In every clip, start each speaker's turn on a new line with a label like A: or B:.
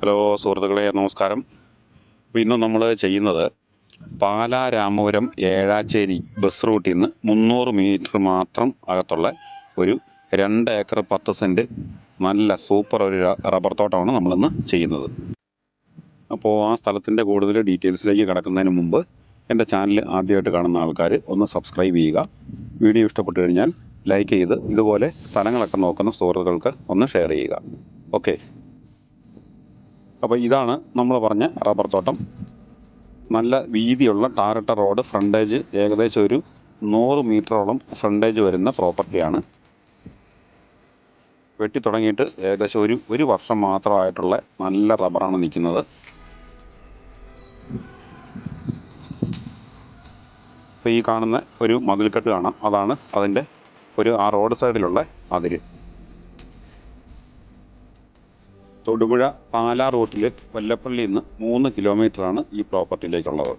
A: Hello സുഹൃത്തുക്കളെ, നമസ്കാരം. അപ്പോൾ ഇന്ന് നമ്മൾ ചെയ്യുന്നത് പാലാ രാമപുരം ഏഴാച്ചേരി ബസ് റൂട്ടിൽ നിന്ന് 300 മീറ്റർ മാത്രം അകത്തുള്ള ഒരു 2 ഏക്കർ 10 സെൻറ്റ് നല്ല സൂപ്പർ ഒരു റബ്ബർ തോട്ടമാണ് നമ്മളിന്ന് ചെയ്യുന്നത്. അപ്പോൾ ആ സ്ഥലത്തിൻ്റെ കൂടുതൽ ഡീറ്റെയിൽസിലേക്ക് കടക്കുന്നതിന് മുമ്പ് എൻ്റെ ചാനൽ ആദ്യമായിട്ട് കാണുന്ന ആൾക്കാർ ഒന്ന് സബ്സ്ക്രൈബ് ചെയ്യുക. വീഡിയോ ഇഷ്ടപ്പെട്ടു കഴിഞ്ഞാൽ ലൈക്ക് ചെയ്ത് ഇതുപോലെ സ്ഥലങ്ങളൊക്കെ നോക്കുന്ന സുഹൃത്തുക്കൾക്ക് ഒന്ന് ഷെയർ ചെയ്യുക. ഓക്കെ. അപ്പോൾ ഇതാണ് നമ്മൾ പറഞ്ഞ റബ്ബർ തോട്ടം. നല്ല വീതിയുള്ള ടാറിട്ട റോഡ്, ഫ്രണ്ടേജ് ഏകദേശം ഒരു 100 മീറ്ററോളം ഫ്രണ്ടേജ് വരുന്ന പ്രോപ്പർട്ടിയാണ്. വെട്ടി തുടങ്ങിയിട്ട് ഏകദേശം ഒരു വർഷം മാത്രമായിട്ടുള്ള നല്ല റബ്ബറാണ് നിൽക്കുന്നത്. ഇപ്പോൾ ഈ കാണുന്ന ഒരു മതിൽക്കെട്ട് കാണാം, അതാണ് അതിൻ്റെ ആ റോഡ് സൈഡിലുള്ള അതിര്. തൊടുപുഴ പാലാ റൂട്ടിൽ കൊല്ലപ്പള്ളിയിൽ നിന്ന് 3 കിലോമീറ്ററാണ് ഈ പ്രോപ്പർട്ടിയിലേക്കുള്ളത്.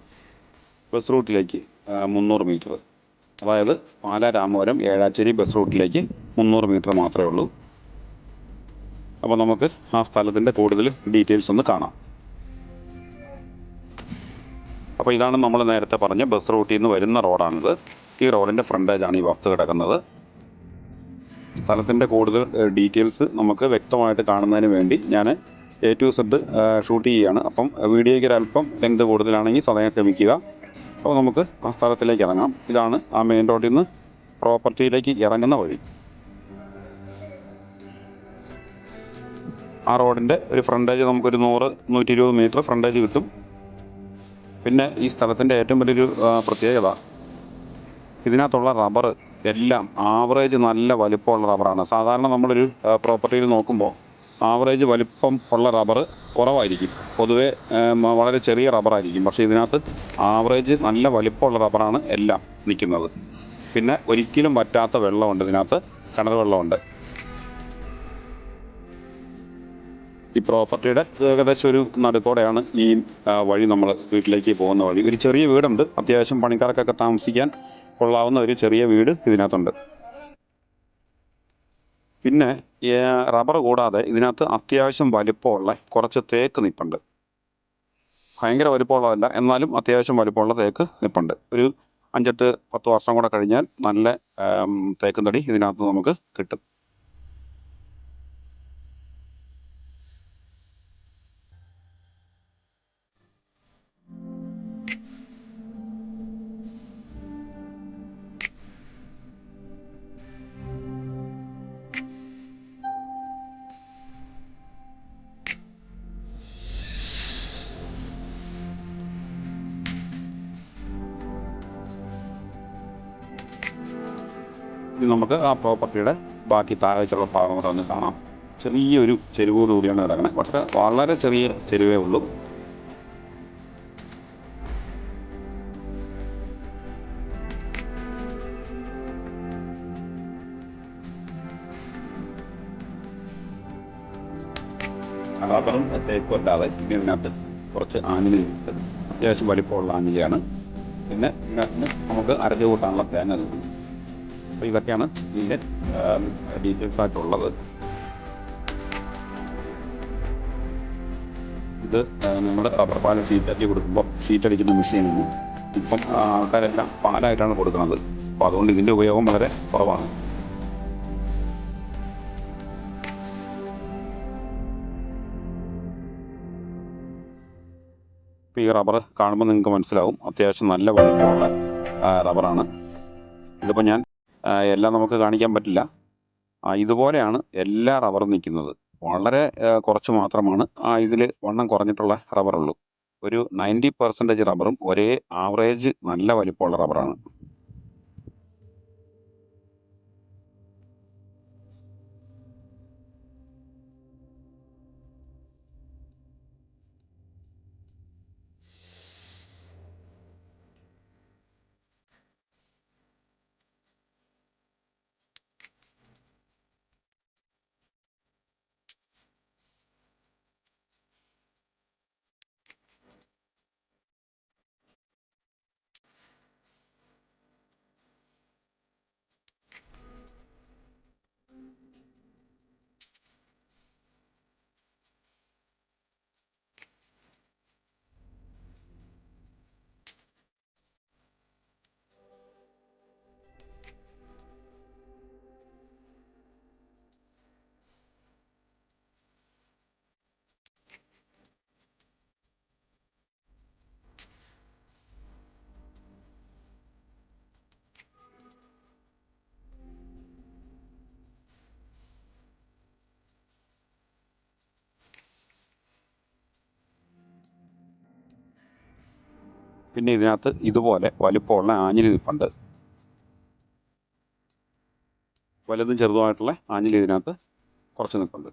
A: ബസ് റൂട്ടിലേക്ക് 300 മീറ്റർ, അതായത് പാലാ രാമപുരം ഏഴാച്ചേരി ബസ് റൂട്ടിലേക്ക് 300 മീറ്റർ മാത്രമേ ഉള്ളൂ. അപ്പോൾ നമുക്ക് ആ സ്ഥലത്തിൻ്റെ കൂടുതൽ ഡീറ്റെയിൽസ് ഒന്ന് കാണാം. അപ്പോൾ ഇതാണ് നമ്മൾ നേരത്തെ പറഞ്ഞ ബസ് റൂട്ടിൽ നിന്ന് വരുന്ന റോഡാണിത്. ഈ റോഡിൻ്റെ ഫ്രണ്ടേജാണ് ഈ വസ്തു കിടക്കുന്നത്. സ്ഥലത്തിൻ്റെ കൂടുതൽ ഡീറ്റെയിൽസ് നമുക്ക് വ്യക്തമായിട്ട് കാണുന്നതിന് വേണ്ടി ഞാൻ A to Z ഷൂട്ട് ചെയ്യുകയാണ്. അപ്പം വീഡിയോയ്ക്ക് ഒരല്പം ലെങ്ത് കൂടുതലാണെങ്കിൽ സമയം ക്ഷമിക്കുക. അപ്പോൾ നമുക്ക് ആ സ്ഥലത്തിലേക്ക് ഇറങ്ങാം. ഇതാണ് ആ മെയിൻ റോഡിൽ നിന്ന് പ്രോപ്പർട്ടിയിലേക്ക് ഇറങ്ങുന്ന വഴി. ആ റോഡിൻ്റെ ഒരു ഫ്രണ്ടേജ് നമുക്കൊരു 100-120 മീറ്റർ ഫ്രണ്ടേജ് കിട്ടും. പിന്നെ ഈ സ്ഥലത്തിൻ്റെ ഏറ്റവും വലിയൊരു പ്രത്യേകത, ഇതിനകത്തുള്ള റബ്ബർ എല്ലാം ആവറേജ് നല്ല വലിപ്പമുള്ള റബ്ബറാണ്. സാധാരണ നമ്മളൊരു പ്രോപ്പർട്ടിയിൽ നോക്കുമ്പോൾ ആവറേജ് വലിപ്പം ഉള്ള റബ്ബർ കുറവായിരിക്കും, പൊതുവേ വളരെ ചെറിയ റബ്ബറായിരിക്കും. പക്ഷേ ഇതിനകത്ത് ആവറേജ് നല്ല വലിപ്പമുള്ള റബ്ബറാണ് എല്ലാം നിൽക്കുന്നത്. പിന്നെ ഒരിക്കലും വറ്റാത്ത വെള്ളമുണ്ട് ഇതിനകത്ത്, കിണർ വെള്ളമുണ്ട്. ഈ പ്രോപ്പർട്ടിയുടെ ഏകദേശം ഒരു നടുക്കോടെയാണ് ഈ വഴി, നമ്മൾ വീട്ടിലേക്ക് പോകുന്ന വഴി. ഒരു ചെറിയ വീടുണ്ട്, അത്യാവശ്യം പണിക്കാർക്കൊക്കെ താമസിക്കാൻ കൊള്ളാവുന്ന ഒരു ചെറിയ വീട് ഇതിനകത്തുണ്ട്. പിന്നെ റബ്ബർ കൂടാതെ ഇതിനകത്ത് അത്യാവശ്യം വലിപ്പമുള്ള കുറച്ച് തേക്ക് നിൽപ്പുണ്ട്. ഭയങ്കര വലിപ്പമുള്ളതല്ല, എന്നാലും അത്യാവശ്യം വലിപ്പമുള്ള തേക്ക് നിൽപ്പുണ്ട്. ഒരു 5-10 വർഷം കൂടെ കഴിഞ്ഞാൽ നല്ല തേക്കും തടി ഇതിനകത്ത് നമുക്ക് കിട്ടും. ഇനി നമുക്ക് ആ പ്രോപ്പർട്ടിയുടെ ബാക്കി താഴേക്കുള്ള ഭാഗം കൂടെ ഒന്ന് കാണാം. ചെറിയൊരു ചെരുവോടുകൂടിയാണ് കിടക്കുന്നത്, പക്ഷേ വളരെ ചെറിയ ചെരുവേ ഉള്ളൂ. റബ്ബറും തേക്കും അല്ലാതെ ഇതിനകത്ത് കുറച്ച് ആഞ്ഞിലിയുണ്ട്. അത്യാവശ്യം വലിപ്പമുള്ള ആഞ്ഞിലിയാണ്. പിന്നെ ഇതിനകത്ത് നമുക്ക് അരച്ച് കൂട്ടാനുള്ള തേങ്ങ കിട്ടും. അപ്പോൾ ഇതൊക്കെയാണ് ഇതിൻ്റെ ഡീറ്റെയിൽസ് ആയിട്ടുള്ളത്. ഇത് നമ്മൾ റബ്ബർ പാൽ ഷീറ്റാക്കി കൊടുക്കുമ്പോൾ ഷീറ്റടിക്കുന്ന മെഷീനാണ്. ഇപ്പം ആൾക്കാരെല്ലാം പാലായിട്ടാണ് കൊടുക്കുന്നത്. അപ്പോൾ അതുകൊണ്ട് ഇതിൻ്റെ ഉപയോഗം വളരെ കുറവാണ്. ഇപ്പോൾ ഈ റബ്ബർ കാണുമ്പോൾ നിങ്ങൾക്ക് മനസ്സിലാവും, അത്യാവശ്യം നല്ല വലിപ്പമുള്ള റബ്ബറാണ്. ഇതിപ്പോൾ ഞാൻ എല്ലാം നമുക്ക് കാണിക്കാൻ പറ്റില്ല. ഇതുപോലെയാണ് എല്ലാ റബ്ബറും നിൽക്കുന്നത്. വളരെ കുറച്ച് മാത്രമാണ് ഇതിൽ വണ്ണം കുറഞ്ഞിട്ടുള്ള റബ്ബറുള്ളൂ. ഒരു 90% റബ്ബറും ഒരേ ആവറേജ് നല്ല വലിപ്പമുള്ള റബ്ബറാണ്. പിന്നെ ഇതിനകത്ത് ഇതുപോലെ വലുപ്പമുള്ള ആഞ്ഞിലി നിൽപ്പുണ്ട്. വലുതും ചെറുതുമായിട്ടുള്ള ആഞ്ഞിലി ഇതിനകത്ത് കുറച്ച് നിൽപ്പുണ്ട്.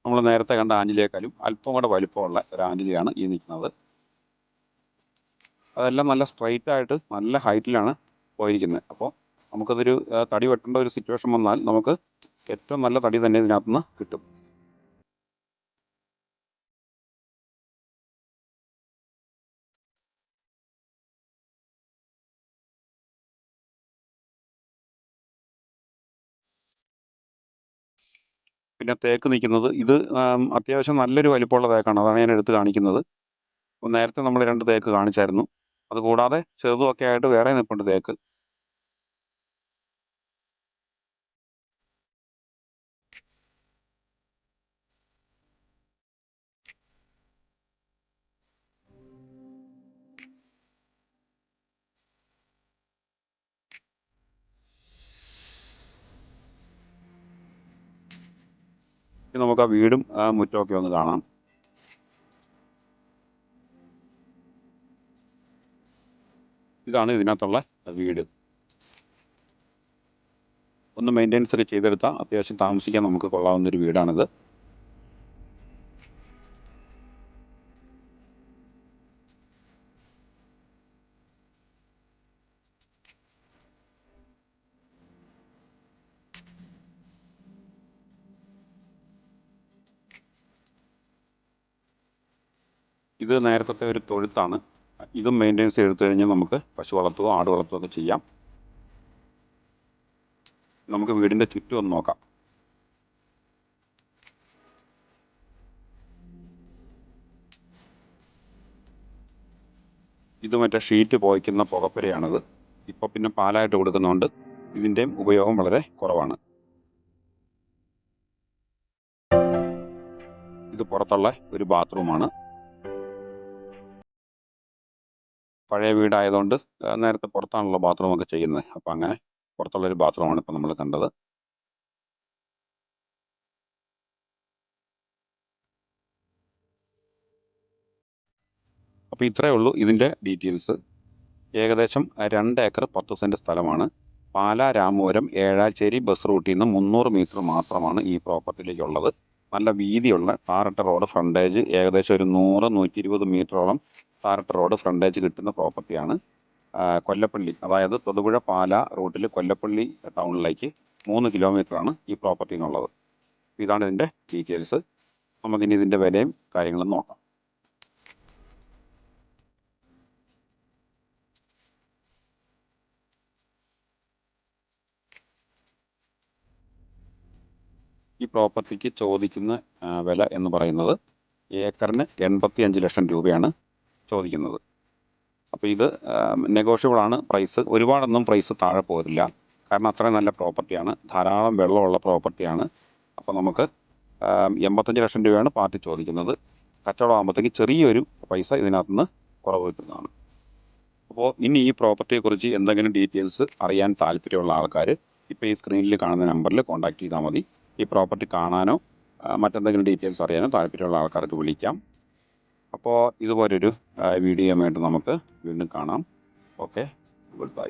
A: നമ്മൾ നേരത്തെ കണ്ട ആഞ്ഞിലിയേക്കാളും അല്പം കൂടെ വലിപ്പമുള്ള ഒരു ആഞ്ഞിലിയാണ് ഈ നിൽക്കുന്നത്. അതെല്ലാം നല്ല സ്ട്രൈറ്റ് ആയിട്ട് നല്ല ഹൈറ്റിലാണ് പോയിരിക്കുന്നത്. അപ്പോൾ നമുക്കതൊരു തടി വെട്ടേണ്ട ഒരു സിറ്റുവേഷൻ വന്നാൽ നമുക്ക് ഏറ്റവും നല്ല തടി തന്നെ ഇതിനകത്തുനിന്ന് കിട്ടും. പിന്നെ തേക്ക് നിൽക്കുന്നത് ഇത് അത്യാവശ്യം നല്ലൊരു വലിപ്പമുള്ള തേക്കാണ്. അതാണ് ഞാൻ എടുത്ത് കാണിക്കുന്നത്. അപ്പോൾ നേരത്തെ നമ്മൾ 2 തേക്ക് കാണിച്ചായിരുന്നു. അതുകൂടാതെ ചെറുതുമൊക്കെ ആയിട്ട് വേറെ നിൽപ്പുണ്ട് തേക്ക്. ഇനി നമുക്ക് ആ വീടും മുറ്റമൊക്കെ ഒന്ന് കാണാം. ഇതാണ് ഇതിനകത്തുള്ള വീട്. ഒന്ന് മെയിൻ്റെനൻസ് ഒക്കെ ചെയ്തെടുത്താൽ അത്യാവശ്യം താമസിക്കാൻ നമുക്ക് കൊള്ളാവുന്നൊരു വീടാണിത്. ഇത് നേരത്തെ ഒരു തൊഴുത്താണ്. ഇതും മെയിൻ്റെനൻസ് ചെയ്തെടുത്തു കഴിഞ്ഞാൽ നമുക്ക് പശു വളർത്തുകയോ ആട് വളർത്തുകയോ ഒക്കെ ചെയ്യാം. നമുക്ക് വീടിൻ്റെ ചുറ്റും ഒന്ന് നോക്കാം. ഇത് മറ്റേ ഷീറ്റ് പോയിക്കുന്ന പുകപ്പുരയാണിത്. ഇപ്പോൾ പിന്നെ പാലായിട്ട് കൊടുക്കുന്നതുകൊണ്ട് ഇതിൻ്റെയും ഉപയോഗം വളരെ കുറവാണ്. ഇത് പുറത്തുള്ള ഒരു ബാത്റൂമാണ്. പഴയ വീടായതുകൊണ്ട് നേരത്തെ പുറത്താണല്ലോ ബാത്റൂമൊക്കെ ചെയ്യുന്നത്. അപ്പോൾ അങ്ങനെ പുറത്തുള്ളൊരു ബാത്റൂമാണ് ഇപ്പോൾ നമ്മൾ കണ്ടത്. അപ്പോൾ ഇത്രയേ ഉള്ളൂ ഇതിൻ്റെ ഡീറ്റെയിൽസ്. ഏകദേശം 2 ഏക്കർ 10 സെൻറ്റ് സ്ഥലമാണ്. പാലാ രാമപുരം ഏഴാച്ചേരി ബസ് റൂട്ടിൽ നിന്ന് 300 മീറ്റർ മാത്രമാണ് ഈ പ്രോപ്പർട്ടിയിലേക്കുള്ളത്. നല്ല വീതിയുള്ള ടാറിട്ട റോഡ് ഫ്രണ്ടേജ് ഏകദേശം ഒരു 100-120 മീറ്ററോളം ടാറിട്ട റോഡ് ഫ്രണ്ടേജ് കിട്ടുന്ന പ്രോപ്പർട്ടിയാണ്. കൊല്ലപ്പള്ളി, അതായത് തൊടുപുഴ പാല റൂട്ടിൽ കൊല്ലപ്പള്ളി ടൗണിലേക്ക് 3 കിലോമീറ്ററാണ് ഈ പ്രോപ്പർട്ടിനുള്ളത്. ഇതാണ് ഇതിൻ്റെ ഡീറ്റെയിൽസ്. നമുക്കിനി ഇതിൻ്റെ വിലയും കാര്യങ്ങളും നോക്കാം. ഈ പ്രോപ്പർട്ടിക്ക് ചോദിക്കുന്ന വില എന്ന് പറയുന്നത് ഏക്കറിന് 85 ലക്ഷം രൂപയാണ് ചോദിക്കുന്നത്. അപ്പോൾ ഇത് നെഗോഷ്യബിളാണ് പ്രൈസ്. ഒരുപാടൊന്നും പ്രൈസ് താഴെ പോരില്ല. കാരണം അത്രയും നല്ല പ്രോപ്പർട്ടിയാണ്, ധാരാളം വെള്ളമുള്ള പ്രോപ്പർട്ടിയാണ്. അപ്പോൾ നമുക്ക് 85 ലക്ഷം രൂപയാണ് പാർട്ടി ചോദിക്കുന്നത്. കച്ചവടം ആകുമ്പോഴത്തേക്ക് ചെറിയൊരു പൈസ ഇതിനകത്തുനിന്ന് കുറവ് കിട്ടുന്നതാണ്. അപ്പോൾ ഇനി ഈ പ്രോപ്പർട്ടിയെക്കുറിച്ച് എന്തെങ്കിലും ഡീറ്റെയിൽസ് അറിയാൻ താല്പര്യമുള്ള ആൾക്കാർ ഇപ്പോൾ ഈ സ്ക്രീനിൽ കാണുന്ന നമ്പറിൽ കോൺടാക്റ്റ് ചെയ്താൽ മതി. ഈ പ്രോപ്പർട്ടി കാണാനോ മറ്റെന്തെങ്കിലും ഡീറ്റെയിൽസ് അറിയാനോ താല്പര്യമുള്ള ആൾക്കാർക്ക് വിളിക്കാം. അപ്പോൾ ഇതുപോലൊരു വീഡിയോയുമായിട്ട് നമുക്ക് വീണ്ടും കാണാം. Okay, good bye.